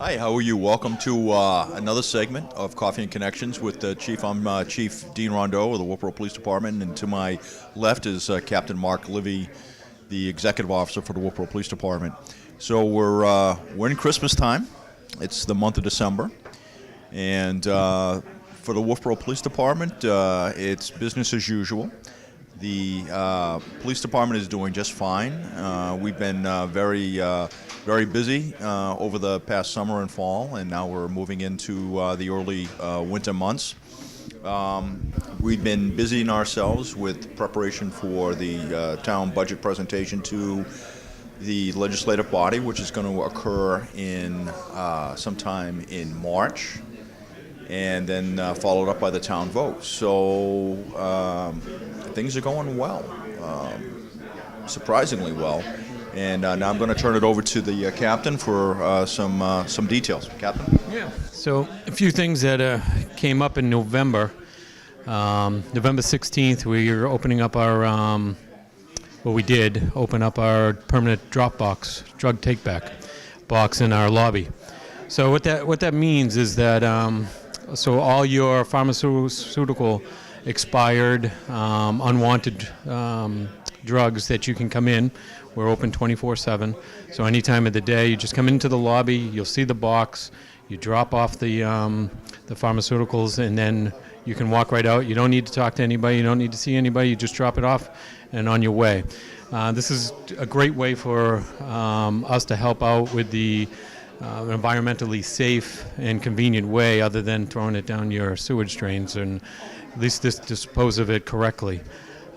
Hi, how are you? Welcome to another segment of Coffee and Connections with the Chief. I'm Chief Dean Rondeau of the Wolfeboro Police Department, and to my left is Captain Mark Livy, the Executive Officer for the Wolfeboro Police Department. So we're in Christmas time. It's the month of December, and for the Wolfeboro Police Department, it's business as usual. The police department is doing just fine. We've been very busy over the past summer and fall, and now we're moving into the early winter months. We've been busying ourselves with preparation for the town budget presentation to the legislative body, which is going to occur in sometime in March, and then followed up by the town vote. So things are going well, surprisingly well. And now I'm going to turn it over to the captain for some details. Captain? Yeah. So a few things that came up in November. November 16th, we are opening up our, we did open up our permanent drop box, drug take-back box in our lobby. So what that means is that so all your pharmaceutical expired, unwanted drugs that you can come in. We're open 24/7, so any time of the day, you just come into the lobby, you'll see the box, you drop off the pharmaceuticals, and then you can walk right out. You don't need to talk to anybody, you don't need to see anybody, you just drop it off and on your way. This is a great way for us to help out with the environmentally safe and convenient way, other than throwing it down your sewage drains, and at least dispose of it correctly.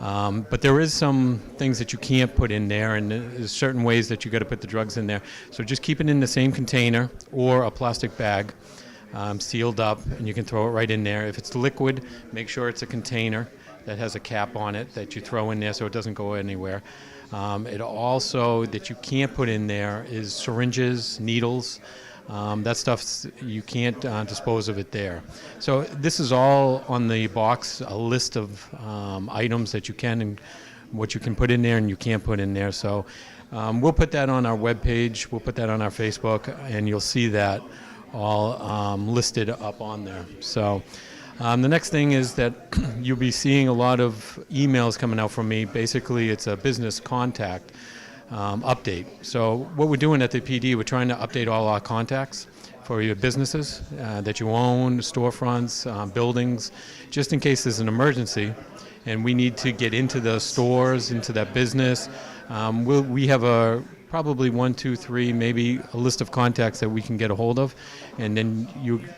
But there is some things that you can't put in there, and there's certain ways that you got to put the drugs in there. So just keep it in the same container or a plastic bag, sealed up, and you can throw it right in there. If it's liquid, make sure it's a container that has a cap on it that you throw in there so it doesn't go anywhere. It also that you can't put in there is syringes, needles. That stuff, you can't dispose of it there. So this is all on the box, a list of items that you can and what you can put in there and you can't put in there. So we'll put that on our webpage, we'll put that on our Facebook, and you'll see that all listed up on there. So the next thing is that you'll be seeing a lot of emails coming out from me. Basically, it's a business contact update. So what we're doing at the PD, we're trying to update all our contacts for your businesses that you own, storefronts, buildings, just in case there's an emergency and we need to get into the stores, into that business. We have probably 1, 2, 3, maybe a list of contacts that we can get a hold of, and then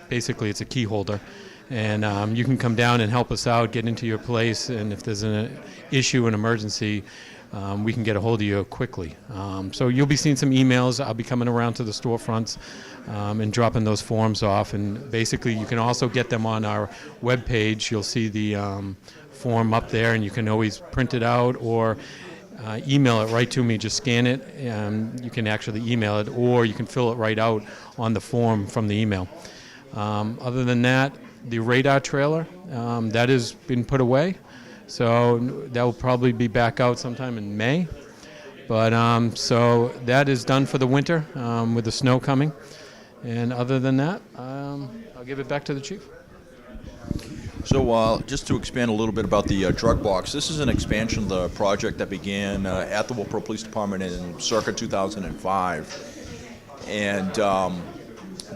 basically it's a key holder. And you can come down and help us out, get into your place, and if there's an issue, an emergency, we can get a hold of you quickly. So you'll be seeing some emails. I'll be coming around to the storefronts and dropping those forms off. And basically, you can also get them on our webpage. You'll see the form up there, and you can always print it out or email it right to me. Just scan it, and you can actually email it, or you can fill it right out on the form from the email. Other than that, the radar trailer, that has been put away. So that will probably be back out sometime in May. But so that is done for the winter with the snow coming. And other than that, I'll give it back to the chief. So just to expand a little bit about the drug box, this is an expansion of the project that began at the Wolfeboro Police Department in circa 2005. And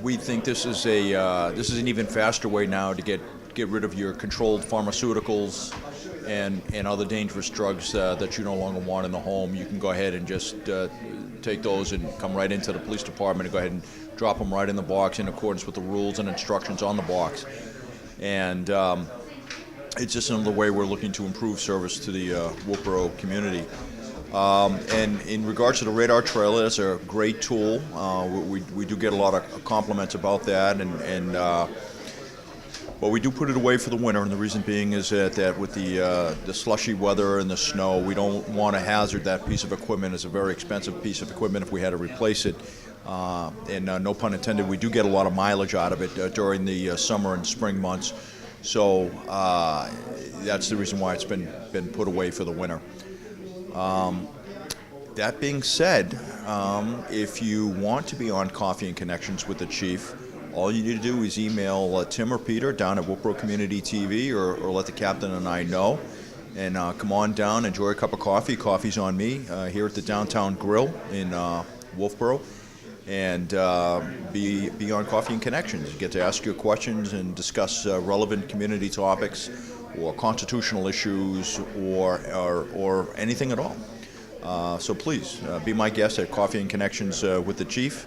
we think this is an even faster way now to get rid of your controlled pharmaceuticals and other dangerous drugs that you no longer want in the home. You can go ahead and just take those and come right into the police department and go ahead and drop them right in the box in accordance with the rules and instructions on the box. And it's just another way we're looking to improve service to the Wolfeboro community. And in regards to the radar trailer, it's a great tool. We do get a lot of compliments about that, but we do put it away for the winter, and the reason being is that with the slushy weather and the snow, we don't want to hazard that piece of equipment. It's a very expensive piece of equipment if we had to replace it. And no pun intended, we do get a lot of mileage out of it during the summer and spring months. So that's the reason why it's been put away for the winter. That being said, if you want to be on Coffee and Connections with the Chief, all you need to do is email Tim or Peter down at Wolfeboro Community TV, or let the captain and I know. And come on down, enjoy a cup of coffee. Coffee's on me here at the Downtown Grill in Wolfeboro. And be on Coffee and Connections. You get to ask your questions and discuss relevant community topics or constitutional issues or anything at all. So please be my guest at Coffee and Connections with the Chief.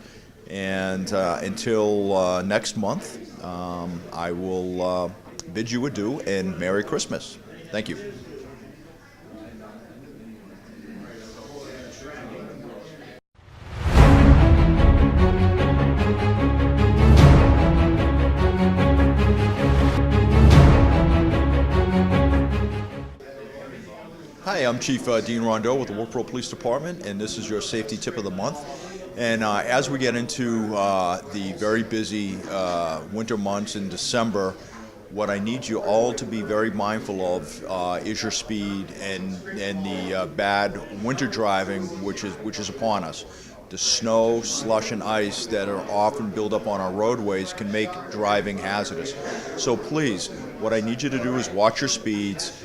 And until next month, I will bid you adieu and Merry Christmas. Thank you. Hi, I'm Chief Dean Rondeau with the Wolfeboro Police Department, and this is your safety tip of the month. And as we get into the very busy winter months in December, what I need you all to be very mindful of is your speed and the bad winter driving which is upon us. The snow, slush, and ice that are often built up on our roadways can make driving hazardous. So please, what I need you to do is watch your speeds,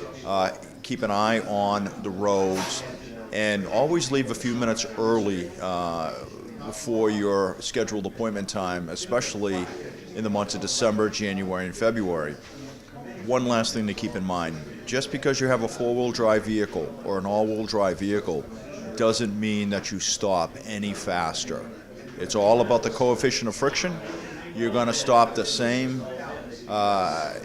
keep an eye on the roads, and always leave a few minutes early before your scheduled appointment time, especially in the months of December, January, and February. One last thing to keep in mind, just because you have a four-wheel drive vehicle or an all-wheel drive vehicle doesn't mean that you stop any faster. It's all about the coefficient of friction. You're going to stop the same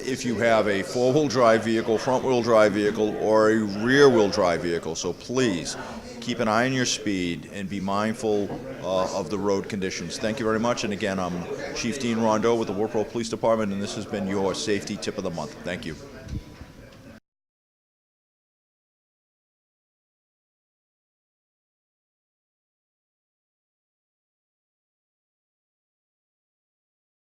if you have a four-wheel drive vehicle, front-wheel drive vehicle, or a rear-wheel drive vehicle. So please keep an eye on your speed and be mindful of the road conditions. Thank you very much. And again, I'm Chief Dean Rondeau with the Wolfeboro Police Department, and this has been your safety tip of the month. Thank you.